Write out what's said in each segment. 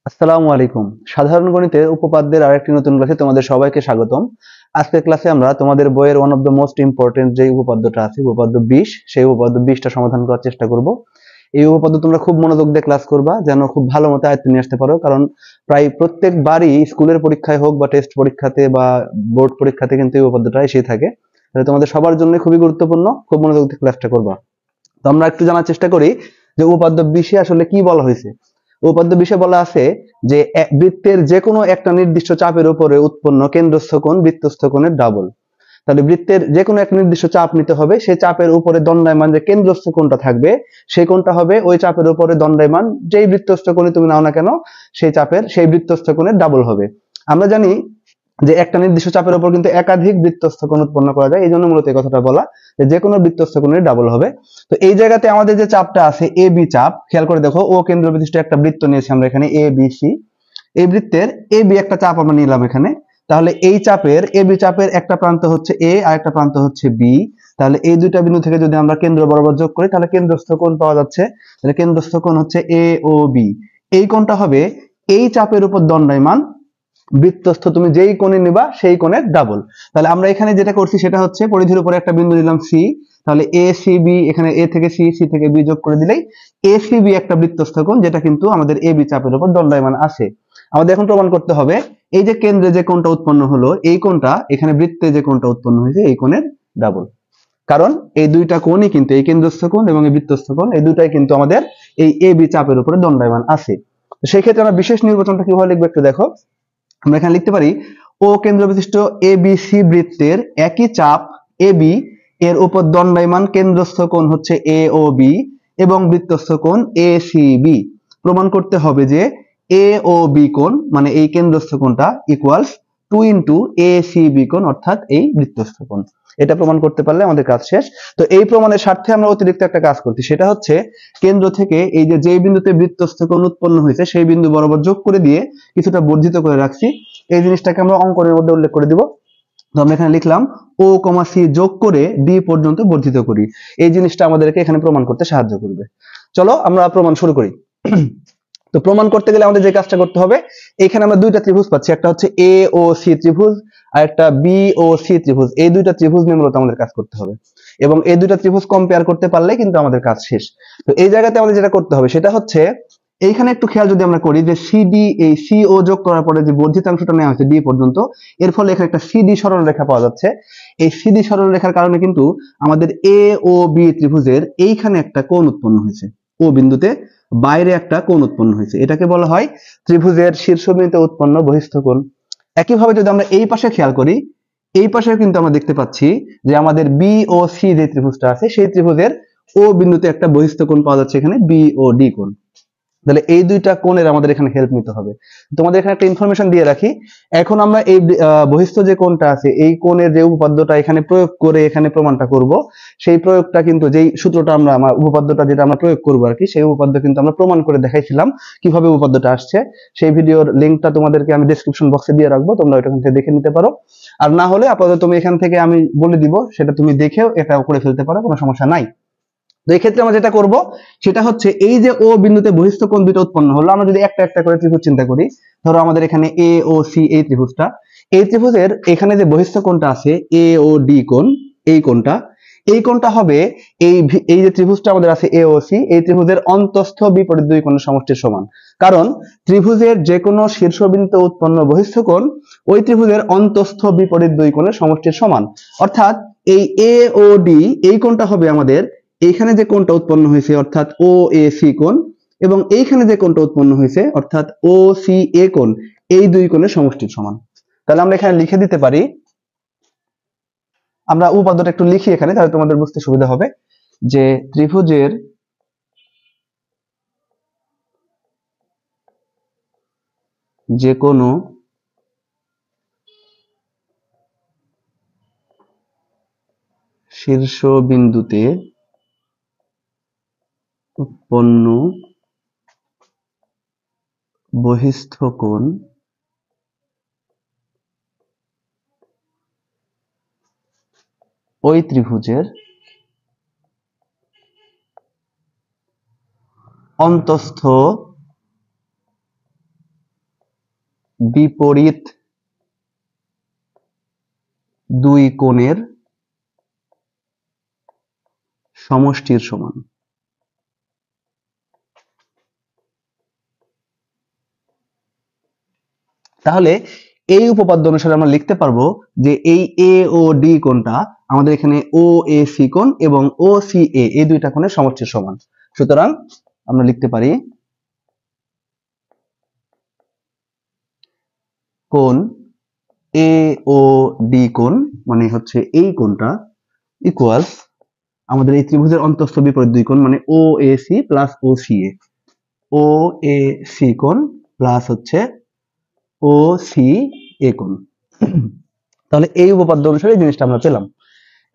আসসালামু আলাইকুম। সাধারণ গণিতের উপপাদ্যের আরেকটি নতুন ক্লাসে তোমাদের সবাইকে স্বাগতম। আজকের ক্লাসে আমরা তোমাদের বইয়ের one of the most important যে উপপাদ্যটা আছে, উপপাদ্য 20, সেই উপপাদ্য 20টা সমাধান করার চেষ্টা করব। এই উপপাদ্য তোমরা খুব মনোযোগ দিয়ে ক্লাস করবা, যেন খুব ভালো মতো আয়ত্তে নিয়ে আসতে পারো। কারণ প্রায় প্রত্যেকবারই স্কুলের পরীক্ষায় হোক বা টেস্ট পরীক্ষাতে বা বোর্ড পরীক্ষাতে কিন্তু এই উপপাদ্যটা এসেই থাকে। তাহলে তোমাদের সবার জন্য খুবই গুরুত্বপূর্ণ, খুব মনোযোগ দিয়ে ক্লাসটা করবা। তো আমরা একটু জানার চেষ্টা করি যে উপপাদ্য 20-এ আসলে কি বলা হয়েছে। উপপাদ্য 20-এ বলা আছে যে বৃত্তের যে কোনো একটা নির্দিষ্ট চাপের উপরে উৎপন্ন কেন্দ্রস্থ কোণ বৃত্তস্থ কোণের ডাবল। তাহলে বৃত্তের যে কোনো এক নির্দিষ্ট চাপ নিতে হবে, সেই চাপের উপরে দণ্ডায়মান যে কেন্দ্রস্থ কোণটা থাকবে সেই কোণটা হবে ওই চাপের উপরে দণ্ডায়মান যেই বৃত্তস্থ কোণে তুমি নাও না কেন, সেই বৃত্তস্থ কোণের ডাবল হবে। আমরা জানি যে একটা নির্দিষ্ট চাপের উপর কিন্তু একাধিক বৃত্তস্থ কোণ উৎপন্ন করা যায়, এই জন্য মূলত এই কথাটা বলা যে কোনো বৃত্তস্থ কোণের ডাবল হবে। তো এই জায়গাতে আমাদের যে চাপটা আছে এ বি চাপ, খেয়াল করে দেখো, ও কেন্দ্র বিশিষ্ট একটা বৃত্ত নিয়েছি আমরা এখানে এ বি সি। এই বৃত্তের এ বি একটা চাপ আমরা নিলাম এখানে। তাহলে এই চাপের এ বি চাপের একটা প্রান্ত হচ্ছে এ আর একটা প্রান্ত হচ্ছে বি। তাহলে এই দুইটা বিন্দু থেকে যদি আমরা কেন্দ্র বরাবর যোগ করি তাহলে কেন্দ্রস্থ কোণ পাওয়া যাচ্ছে। তাহলে কেন্দ্রস্থ কোণ হচ্ছে এ ও বি। এই কোণটা হবে এই চাপের উপর দণ্ডায়মান বৃত্তস্থ তুমি যেই কোণে নিবা সেই কোণের ডাবল। তাহলে আমরা এখানে যেটা করছি সেটা হচ্ছে পরিধির উপরে একটা বিন্দু নিলাম সি। তাহলে এ সি বি, এখানে এ থেকে সি, সি থেকে বি যোগ করে দিলেই এ সি বি একটা বৃত্তস্থ কোণ, যেটা কিন্তু আমাদের এ বি চাপের উপর দণ্ডায়মান আছে। আমাদের এখন প্রমাণ করতে হবে এই যে কেন্দ্রে যে কোণটা উৎপন্ন হলো এই কোণটা এখানে বৃত্তে যে কোণটা উৎপন্ন হয়েছে এই কোণের ডাবল। কারণ এই দুইটা কোণই কিন্তু, এই কেন্দ্রস্থ কোণ এবং এই বৃত্তস্থ কোণ, এই দুটাই কিন্তু আমাদের এই এ বি চাপের উপরে দণ্ডায়মান আছে। সেই ক্ষেত্রে আমরা বিশেষ নির্বাচনটা কিভাবে লিখবো একটু দেখো। আমরা এখানে লিখতে পারি ও কেন্দ্র বিশিষ্ট এ বি সি বৃত্তের একই চাপ এ বি এর উপর দণ্ডায়মান কেন্দ্রস্থ কোণ হচ্ছে এ ও বি এবং বৃত্তস্থ কোণ এ সি বি। প্রমাণ করতে হবে যে এ ও বি কোণ মানে এই কেন্দ্রস্থ কোণটা equals 2 into A C B কোণ অর্থাৎ এই বৃত্তস্থ কোণ। এটা প্রমাণ করতে পারলে আমাদের কাজ শেষ। তো এই প্রমাণের স্বার্থে আমরা অতিরিক্ত একটা কাজ করছি, সেটা হচ্ছে কেন্দ্র থেকে এই যে বিন্দুতে বৃত্তস্থ কোণ উৎপন্ন হয়েছে সেই বিন্দু বরাবর যোগ করে দিয়ে কিছুটা বর্ধিত করে রাখছি। এই জিনিসটাকে আমরা অঙ্কনের মধ্যে উল্লেখ করে দিব। তো আমরা এখানে লিখলাম ও কমা সি যোগ করে ডি পর্যন্ত বর্ধিত করি। এই জিনিসটা আমাদেরকে এখানে প্রমাণ করতে সাহায্য করবে। চলো আমরা প্রমাণ শুরু করি। তো প্রমাণ করতে গেলে আমাদের যে কাজটা করতে হবে, এখানে আমরা দুইটা ত্রিভুজ পাচ্ছি, একটা হচ্ছে এ ও সি ত্রিভুজ আর একটা বি ও সি ত্রিভুজ। এই দুইটা ত্রিভুজ নিয়ে মূলত আমাদের কাজ করতে হবে এবং এই দুইটা ত্রিভুজ কম্পেয়ার করতে পারলে কিন্তু আমাদের কাজ শেষ। তো এই জায়গাতে আমাদের যেটা করতে হবে সেটা হচ্ছে এইখানে একটু খেয়াল যদি আমরা করি যে সিডি, এই সি ও যোগ করার পরে যে বর্ধিতাংশটা নেওয়া হয়েছে ডি পর্যন্ত, এর ফলে এখানে একটা সিডি সরলরেখা পাওয়া যাচ্ছে। এই সিডি সরলরেখার কারণে কিন্তু আমাদের এ ও বি ত্রিভুজের এইখানে একটা কোণ উৎপন্ন হয়েছে, ও বিন্দুতে বাইরে একটা কোণ উৎপন্ন হয়েছে, এটাকে বলা হয় ত্রিভুজের শীর্ষবিন্দুতে উৎপন্ন বহিস্থ কোণ। একইভাবে যদি আমরা এই পাশে খেয়াল করি, এই পাশে কিন্তু আমরা দেখতে পাচ্ছি যে আমাদের বি ও সি যে ত্রিভুজটা আছে সেই ত্রিভুজের ও বিন্দুতে একটা বহিস্থ কোণ পাওয়া যাচ্ছে এখানে বি ও ডি কোণ। তাহলে এই দুইটা কোণের আমাদের এখানে হেল্প নিতে হবে। তোমাদের এখানে একটা ইনফরমেশন দিয়ে রাখি, এখন আমরা এই বহিস্থ যে কোণটা আছে এই কোণের যে উপপাদ্যটা এখানে প্রয়োগ করে এখানে প্রমাণটা করব, সেই প্রয়োগটা কিন্তু যেই সূত্রটা আমার উপপাদ্যটা যেটা আমরা প্রয়োগ করবো আর কি, সেই উপপাদ্য কিন্তু আমরা প্রমাণ করে দেখাইছিলাম কিভাবে উপপাদ্যটা আসছে। সেই ভিডিওর লিঙ্কটা তোমাদেরকে আমি ডেসক্রিপশন বক্সে দিয়ে রাখবো, তোমরা ওইটা থেকে দেখে নিতে পারো। আর না হলে আপাতত তুমি এখান থেকে আমি বলে দিব, সেটা তুমি দেখেও এটা করে ফেলতে পারো, কোনো সমস্যা নাই। তো এই ক্ষেত্রে আমরা যেটা করব সেটা হচ্ছে এই যে ও বিন্দুতে বহিস্থ কোণ দুটো উৎপন্ন হলো, আমরা যদি একটা একটা করে ত্রিভুজ চিন্তা করি, ধরো আমাদের এখানে এ ও সি এই ত্রিভুজটা, এই ত্রিভুজের এখানে যে বহিস্থ কোণটা আছে এ ও ডি কোণ, এই কোণটা হবে এই যে ত্রিভুজটা আমাদের আছে এ ও সি, এই ত্রিভুজের অন্তস্থ বিপরীত দুই কোণের সমষ্টির সমান। কারণ ত্রিভুজের যে কোনো শীর্ষবিন্দুতে উৎপন্ন বহিস্থ কোণ ওই ত্রিভুজের অন্তস্থ বিপরীত দুই কোণের সমষ্টির সমান। অর্থাৎ এই এ ও ডি এই কোণটা হবে আমাদের এইখানে যে কোণটা উৎপন্ন হয়েছে অর্থাৎ ও এ সি কোণ, এবং এইখানে যে কোণটা উৎপন্ন হয়েছে অর্থাৎ ও সি এ কোণ, এই দুই কোণের সমষ্টির সমান। তাহলে আমরা এখানে লিখে দিতে পারি, আমরা উপপাদ্যটা একটু লিখি এখানে তাহলে তোমাদের বুঝতে সুবিধা হবে, যে ত্রিভুজের যে কোনো শীর্ষবিন্দুতে উৎপন্ন বহিস্থ কোণ ওই ত্রিভুজের অন্তস্থ বিপরীত দুই কোণের সমষ্টির সমান। তাহলে এই উপপাদ্য অনুসারে আমরা লিখতে পারবো যে এই এ ও ডি কোণটা আমাদের এখানে ও এ সি কোণ এবং ও সি এ এই দুইটা কোণের সমষ্টির সমান। সুতরাং আমরা লিখতে পারি কোণ এ ও ডি কোণ মানে হচ্ছে এই কোণটা ইকুয়ালস আমাদের এই ত্রিভুজের অন্তঃস্থ বিপরীত দুই কোণ মানে O A C plus O C A, O A C কোণ প্লাস হচ্ছে ও সি এ কোণ। তাহলে এই উপপাদ্য অনুসারে এই জিনিসটা আমরা পেলাম।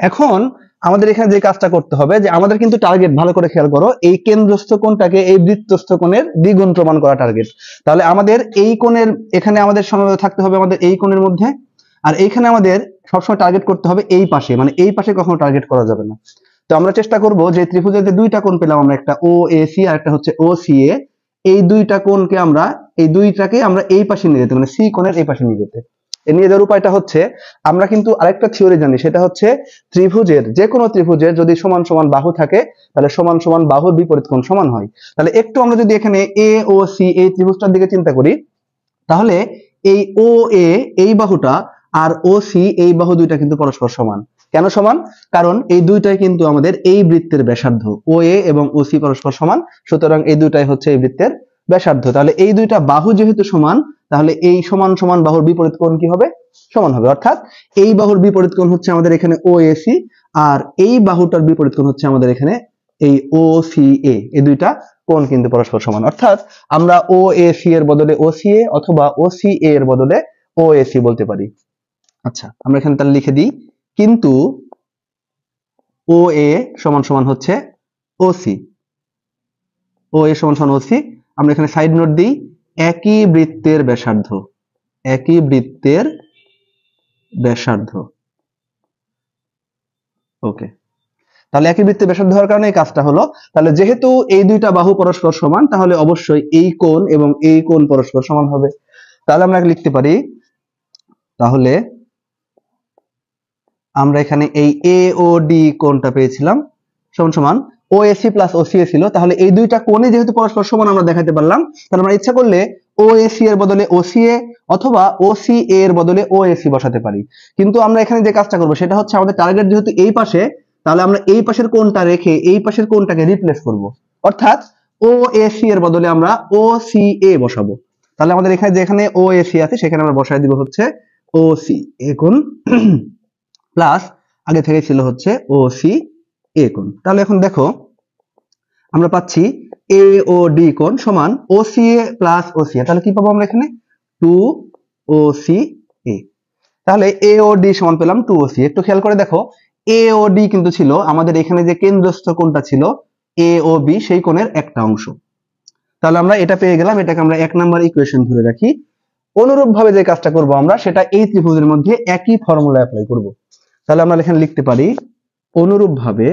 এখন আমাদের এখানে যে কাজটা করতে হবে যে আমাদের কিন্তু টার্গেট, ভালো করে খেয়াল করো, এই কেন্দ্রস্থ কোণটাকে এই বৃত্তস্থ কোণের দ্বিগুণ প্রমাণ করা টার্গেট। তাহলে আমাদের এই কোণের এখানে আমাদের সমাবেত থাকতে হবে আমাদের এই কোণের মধ্যে, আর এইখানে আমাদের সবসময় টার্গেট করতে হবে এই পাশে, মানে এই পাশে কখনো টার্গেট করা যাবে না। তো আমরা চেষ্টা করব যে ত্রিভুজের যে দুইটা কোণ পেলাম আমরা, একটা ও এ সি আর একটা হচ্ছে ও সি এ, এই দুইটা কোণকে আমরা এই দুইটাকে আমরা এই পাশে নিয়ে যেতে, মানে সি কোণের এই পাশে নিয়ে যেতে। নিয়ে যাওয়ার উপায়টা হচ্ছে আমরা কিন্তু আরেকটা থিওরি জানি, সেটা হচ্ছে ত্রিভুজের যে কোনো ত্রিভুজের যদি সমান সমান বাহু থাকে তাহলে সমান সমান বাহুর বিপরীত কোণ সমান হয়। তাহলে একটু আমরা যদি এখানে এ ও সি এই ত্রিভুজটার দিকে চিন্তা করি, তাহলে এই ও এ এই বাহুটা আর ও সি এই বাহু দুইটা কিন্তু পরস্পর সমান। কেন সমান? কারণ এই দুইটাই কিন্তু আমাদের এই বৃত্তের ব্যাসার্ধ, ও এ এবং ও সি পরস্পর সমান, সুতরাং এই দুইটাই হচ্ছে এই বৃত্তের ব্যাসার্ধ। তাহলে এই দুইটা বাহু যেহেতু সমান, তাহলে এই সমান সমান বাহুর বিপরীত কোণ কি হবে? সমান হবে। অর্থাৎ এই বাহুর বিপরীত কোণ হচ্ছে আমাদের এখানে ও এ সি, আর এই বাহুটার বিপরীত কোণ হচ্ছে আমাদের এখানে এই ও সি এ, এই দুইটা কোণ কিন্তু পরস্পর সমান। অর্থাৎ আমরা ও এ সি এর বদলে ও সি এ অথবা ও সি এ এর বদলে ও এ সি বলতে পারি। আচ্ছা, আমরা এখানে তাহলে লিখে দিই, কিন্তু ও এ সমান সমান হচ্ছে ও সি, ও এ সমান সমান ও সি। আমরা এখানে সাইড নোট দিই, একই বৃত্তের ব্যাসার্ধ, একই বৃত্তের ব্যাসার্ধ। ওকে, তাহলে একই বৃত্তের ব্যাসার্ধ হওয়ার কারণে এই কাজটা হলো। তাহলে যেহেতু এই দুইটা বাহু পরস্পর সমান, তাহলে অবশ্যই এই কোণ এবং এই কোণ পরস্পর সমান হবে। তাহলে আমরা লিখতে পারি, তাহলে আমরা এখানে এই এ ও ডি কোণটা পেয়েছিলাম সমান সমান O A C plus O C A ছিল। তাহলে এই দুইটা কোণে যেহেতু পরস্পর সমান আমরা দেখাতে পারলাম, তাহলে আমরা ইচ্ছা করলে ও এ সি এর বদলে ও সি এ অথবা ও সি এ এর বদলে ও এ সি বসাতে পারি। কিন্তু আমরা এখানে যে কাজটা করব সেটা হচ্ছে আমাদের টার্গেট যেহেতু এই পাশে, তাহলে আমরা এই পাশের কোণটা রেখে এই পাশের কোণটাকে রিপ্লেস করব। অর্থাৎ ও এ সি এর বদলে আমরা ও সি এ বসাবো। তাহলে আমাদের এখানে যেখানে ও এ সি আছে সেখানে আমরা বসায় দিব হচ্ছে ও সি এ কোণ প্লাস আগে থেকে ছিল হচ্ছে ও সি এ কোণ। তাহলে এখন দেখো আমরা পাচ্ছি এ ও ডি কোণ সমান ও সি এ প্লাস ও সি এ। তাহলে কি পাবো আমরা এখানে? 2 ও সি এ। তাহলে এ ও ডি সমান পেলাম 2 ও সি। একটু খেয়াল করে দেখো, এ ও ডি কিন্তু ছিল আমাদের এখানে যে কেন্দ্রস্থ কোণটা ছিল এ ও বি, সেই কোণের একটা অংশ। তাহলে আমরা এটা পেয়ে গেলাম, এটাকে আমরা 1 নাম্বার ইকুয়েশন ধরে রাখি। অনুরূপ ভাবে যে কাজটা করব আমরা, সেটা এই ত্রিভুজের মধ্যে একই ফর্মুলা অ্যাপ্লাই করব। তাহলে আমরা এখানে লিখতে পারি অনুরূপ ভাবে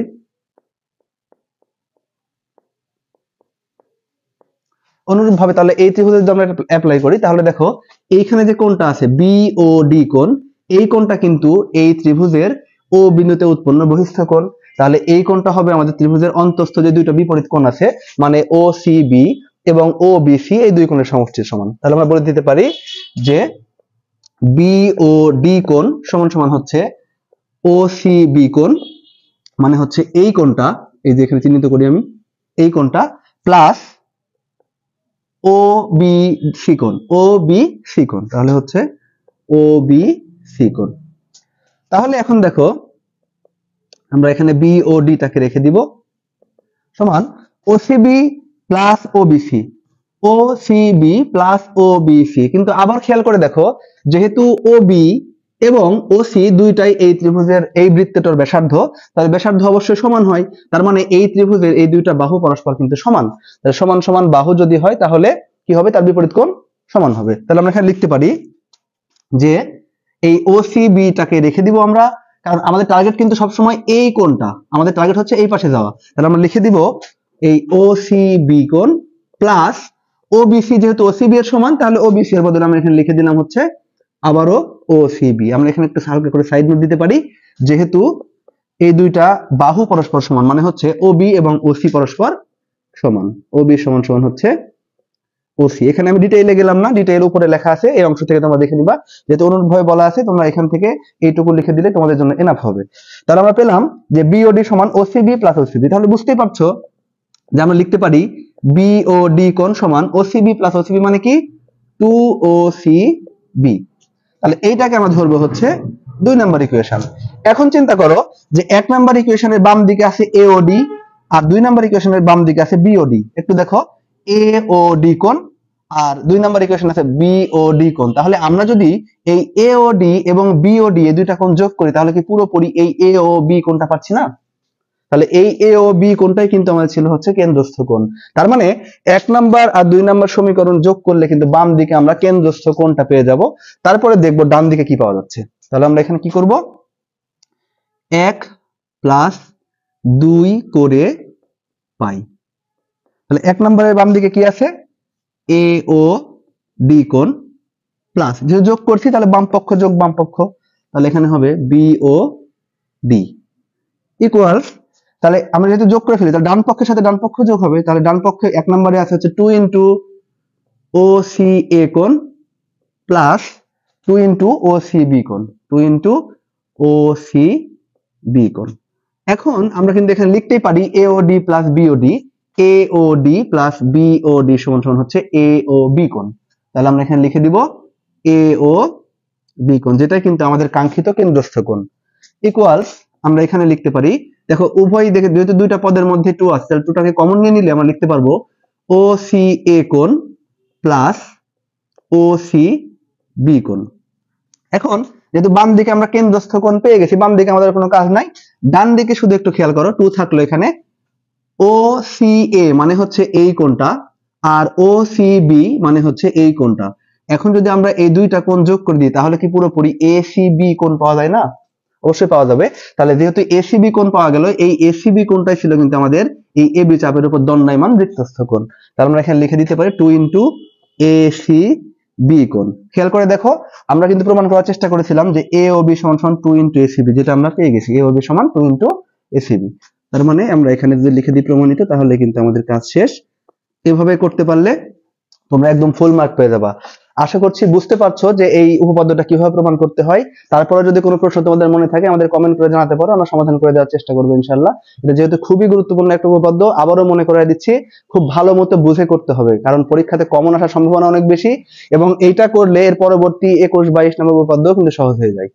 তাহলে এই ত্রিভুজে যদি আমরা অ্যাপ্লাই করি, তাহলে দেখো এইখানে যে কোণটা আছে বি ও ডি কোণ, এই কোণটা কিন্তু এই ত্রিভুজের ও বিন্দুতে উৎপন্ন বহিস্থ কোণ। তাহলে এই কোণটা হবে আমাদের ত্রিভুজের অন্তঃস্থ যে দুইটা বিপরীত কোণ আছে, মানে ও সি বি এবং ও বি সি, এই দুই কোণের সমষ্টির সমান। তাহলে আমরা বলে দিতে পারি যে বি ও ডি কোণ সমান সমান হচ্ছে ও সি বি কোণ, মানে হচ্ছে এই কোণটা, এই যে এখানে চিহ্নিত করি আমি, এই কোণটা প্লাস ও বি সি কোণ, ও বি সি কোণ, তাহলে হচ্ছে ও বি সি কোণ। তাহলে এখন দেখো আমরা এখানে বি ও ডি টাকে রেখে দিব সমান ও সি বি প্লাস ও বি সি, ও সি বি প্লাস ও বি সি। কিন্তু আবার খেয়াল করে দেখো, যেহেতু ও বি এবং ও সি দুইটাই এই ত্রিভুজের এই বৃত্তটার ব্যাসার্ধ, তাহলে ব্যাসার্ধ অবশ্যই সমান হয়। তার মানে এই ত্রিভুজের এই দুইটা বাহু পরস্পর কিন্তু সমান। তাহলে সমান সমান বাহু যদি হয় তাহলে কি হবে? তার বিপরীত কোণ সমান হবে। তাহলে আমরা এখানে লিখতে পারি যে এই ও সি বি টাকে রেখে দিব আমরা, কারণ আমাদের টার্গেট কিন্তু সবসময় এই কোণটা, আমাদের টার্গেট হচ্ছে এই পাশে যাওয়া। তাহলে আমরা লিখে দিব এই ও সি বি কোণ প্লাস ওবিসি যেহেতু ওসিবি এর সমান, তাহলে ওবিসি এর বদলে আমরা এখানে লিখে দিলাম হচ্ছে আবারও ওসিবি। আমরা এখানে একটা হালকা করে সাইড নোট দিতে পারি, যেহেতু এই দুইটা বাহু পরস্পর সমান, মানে হচ্ছে ওবি এবং ওসি পরস্পর সমান, ওবি সমান সমান হচ্ছে ওসি। এখানে আমি ডিটেইলে গেলাম না, ডিটেইল উপরে লেখা আছে, এই অংশ থেকে তোমরা দেখে নিবা, যেহেতু অনুরূপভাবে বলা আছে, তোমরা এখান থেকে এইটুকু লিখে দিলে তোমাদের জন্য এনাফ হবে। তাহলে আমরা পেলাম যে বিওডি সমান ওসিবি প্লাস ওসিবি। তাহলে বুঝতেই পারছো যে আমরা লিখতে পারি বিওডি কোণ সমান ওসিবি প্লাস ওসিবি, মানে কি 2OCB। তাহলে এইটাকে আমরা ধরবো হচ্ছে 2 নাম্বার ইকুয়েশন। এখন চিন্তা করো যে 1 নাম্বার ইকুয়েশনের বাম দিকে আছে এওডি, আর 2 নাম্বার ইকুয়েশনের বাম দিকে আছে বিওডি। একটু দেখো, এওডি কোণ আর 2 নাম্বার ইকুয়েশন আছে বিওডি কোণ। তাহলে আমরা যদি এই এওডি এবং বিওডি এই দুইটা কোণ যোগ করি, তাহলে কি পুরোপুরি এই এ ও বি কোণটা পাচ্ছি না? তাহলে এই এ ও বি কোণটাই কিন্তু আমাদের ছিল হচ্ছে কেন্দ্রস্থ কোণ। তার মানে 1 নাম্বার আর 2 নাম্বার সমীকরণ যোগ করলে কিন্তু বাম দিকে আমরা কেন্দ্রস্থ কোণটা পেয়ে যাব। তারপরে দেখবো ডান দিকে কি পাওয়া যাচ্ছে। তাহলে আমরা এখানে কি করব, 1 প্লাস 2 করে পাই। তাহলে 1 নাম্বারের বাম দিকে কি আছে, এ ও ডি কোণ, প্লাস যে যোগ করছি তাহলে বাম পক্ষ যোগ বাম পক্ষ, তাহলে এখানে হবে বি ও ডি ইকুয়ালস, তাহলে আমরা যেহেতু যোগ করে ফেলি তাহলে ডান পক্ষের সাথে ডান পক্ষ যোগ হবে। তাহলে ডান পক্ষে 1 নম্বরে আছে হচ্ছে 2 ইন্টু OCA কোণ প্লাস 2 ইন্টু OCB কোণ, 2 ইন্টু OCB কোণ। এখন আমরা কিন্তু এখানে লিখতেই পারি AOD plus BOD, AOD plus BOD সমান সমান হচ্ছে AOB কোণ। তাহলে আমরা এখানে লিখে দিব AOB কোণ, যেটা কিন্তু আমাদের কাঙ্ক্ষিত কেন্দ্রস্থ কোণ, ইকুয়ালস আমরা এখানে লিখতে পারি, দেখো উভয় দেখে যেহেতু দুইটা পদের মধ্যে 2 আছে, তাহলে 2টাকে কমন নিয়ে নিলে আমরা লিখতে পারবো OCA কোণ প্লাস OCB কোণ। এখন যেহেতু বাম দিকে আমরা কেন্দ্রস্থ কোণ পেয়ে গেছি, বাম দিকে আমাদের কোনো কাজ নাই, ডান দিকে শুধু একটু খেয়াল করো, 2 থাকলো এখানে, OCA মানে হচ্ছে এই কোণটা, আর OCB মানে হচ্ছে এই কোণটা। এখন যদি আমরা এই দুইটা কোণ যোগ করে দিই, তাহলে কি পুরোপুরি ACB কোণ পাওয়া যায় না? অবশ্যই পাওয়া যাবে। তাহলে যেহেতু এসিবি কোণ পাওয়া গেল, এই এসিবি কোণটাই ছিল কিন্তু আমাদের এই এবি চাপের উপর দণ্ডায়মান বৃত্তস্থ কোণ। তাহলে আমরা এখানে লিখে দিতে পারি 2 ইন্টু ACB কোণ। খেয়াল করে দেখো, আমরা কিন্তু প্রমাণ করার চেষ্টা করেছিলাম যে AOB সমান সমান 2 ইন্টু ACB, যেটা আমরা পেয়ে গেছি, AOB সমান 2 ইন্টু ACB। তার মানে আমরা এখানে যদি লিখে দিই প্রমাণিত, তাহলে কিন্তু আমাদের কাজ শেষ। এভাবে করতে পারলে তোমরা একদম ফুল মার্ক পেয়ে যাবা। আশা করছি বুঝতে পারছো যে এই উপপাদ্যটা কিভাবে প্রমাণ করতে হয়। তারপরে যদি কোনো প্রশ্ন তোমাদের মনে থাকে আমাদের কমেন্ট করে জানাতে পারো, আমরা সমাধান করে দেওয়ার চেষ্টা করবো ইনশাআল্লাহ। এটা যেহেতু খুবই গুরুত্বপূর্ণ একটা উপপাদ্য, আবারও মনে করিয়ে দিচ্ছি, খুব ভালো মতো বুঝে করতে হবে, কারণ পরীক্ষাতে কমন আসার সম্ভাবনা অনেক বেশি, এবং এইটা করলে এর পরবর্তী 21, 22 নম্বর উপপাদ্য কিন্তু সহজ হয়ে যায়।